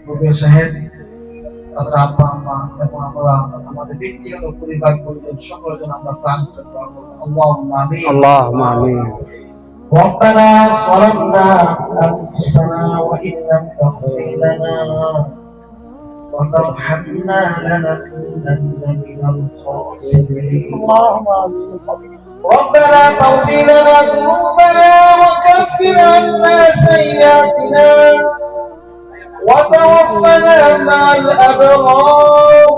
মুরব্বী সাহেব, তাদের আব্বা আম্মা এবং আমরা আমাদের ব্যক্তিগত পরিবার পরিজন সকলের জন্য আমরা প্রাণ করে দোয়া করব। আল্লাহুম্মা আমিন। اللهم آمين. ربنا ظلمنا أنفسنا وإن لم تغفر لنا وترحمنا لنكونن من الخاسرين. اللهم آمين. ربنا فاغفر لنا ذنوبنا وكفر عنا سيئاتنا وتوفنا مع الأبرار.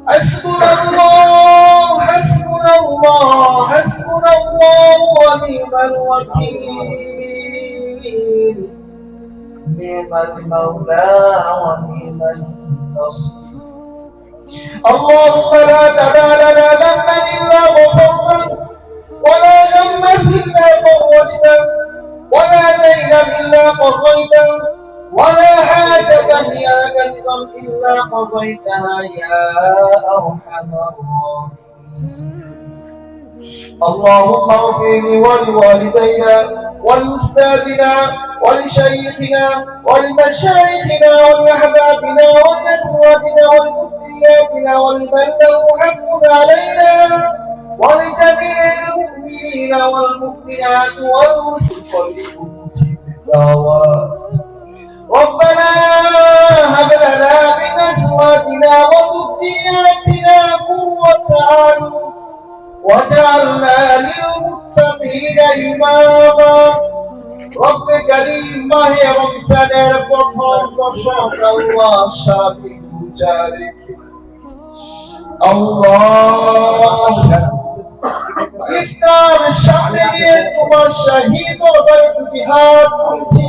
حسبنا الله حسبنا الله حسبنا الله ونعم الوكيل. نعم المولى ونعم النصير. اللهم لا تدع لنا ذنبا إلا غفرته ولا ذنبا إلا فرجته ولا دينا إلا قضيته ولا حاجة هي لك رضا إلا قضيتها يا أرحم الراحمين. اللهم اغفر لي ولوالدينا ولأستاذنا ولشيخنا ولمشايخنا ولأحبابنا ولأزواجنا ولذرياتنا ولمن له حق علينا ولجميع المؤمنين والمؤمنات والمسلمين الدعوات. ربنا هب لنا من أزواجنا وذرياتنا قرة أعين وجعلنا للمتقين إماما. رب كريم ماہ رمضان প্রথম দশক আল্লাহ সাথী মুজারিক আল্লাহ ইফতার সামনে নিয়ে তোমার শাহী দরবারে দুটি হাত তুলেছি।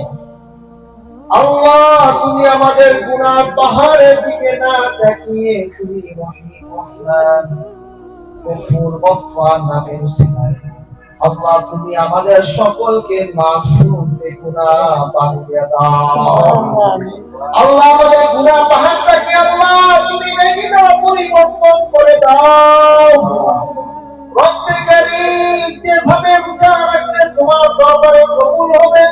আল্লাহ তুমি আমাদের গুনাহ পাহাড়ের দিকে না তাকিয়ে তুমি রহিম রহমান গফুর গফফার নামের উসিলায় আল্লাহ তুমি আমাদের সকলকে মাসুম গুনাহ বানিয়ে দাও। আল্লাহ আমাদের গুনাহ পাহাড়টাকে আল্লাহ তুমি নেকি দাও, পরিবর্তন করে দাও। রব্বে কারীম যেভাবে রোজা রাখলে তোমার দরবারে কবুল হবে,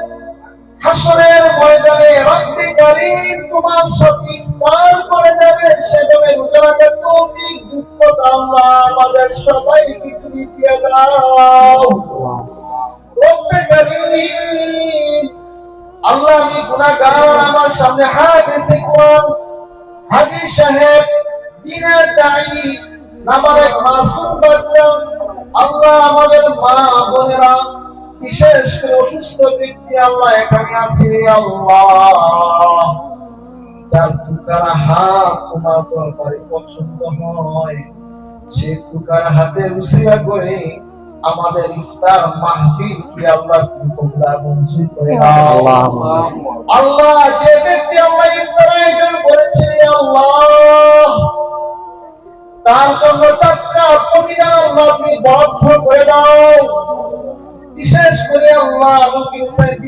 হাসরের ময়দানে রব্বে কারীম তোমার সাথে ইফতার করে যাবে, সেভাবে রোজা রাখার তৌফিক যুক্ত আল্লাহ আমাদের সবাইকে তুমি দিয়ে দাও। রব্বে কারীম আল্লাহ আমি গুনাহগার, আমার সামনে হাদিসে কোরআন হাজী সাহেব দিনের দায়ী নাবালক মাসুম বাচ্চা, আল্লাহ আমাদের মা বোনেরা বিশেষ করে অসুস্থ ব্যক্তি আল্লাহ এখানে আছে আল্লাহ, যার তুকার হাত তোমার দরবারে পছন্দ হয়, সে তুকার হাতে উসিলা করে আমাদের ইফতার মাহফিল কি আল্লাহ তুমি কবুল মঞ্জুর করে দাও। আল্লাহ যে ব্যক্তি আল্লাহ ইফতার আয়োজন করেছে আল্লাহ তার জন্য চারটা প্রতিদান আল্লাহ তুমি বরাদ্দ করে দাও। বিশেষ করে আল্লাহ আবু কিউসাইফ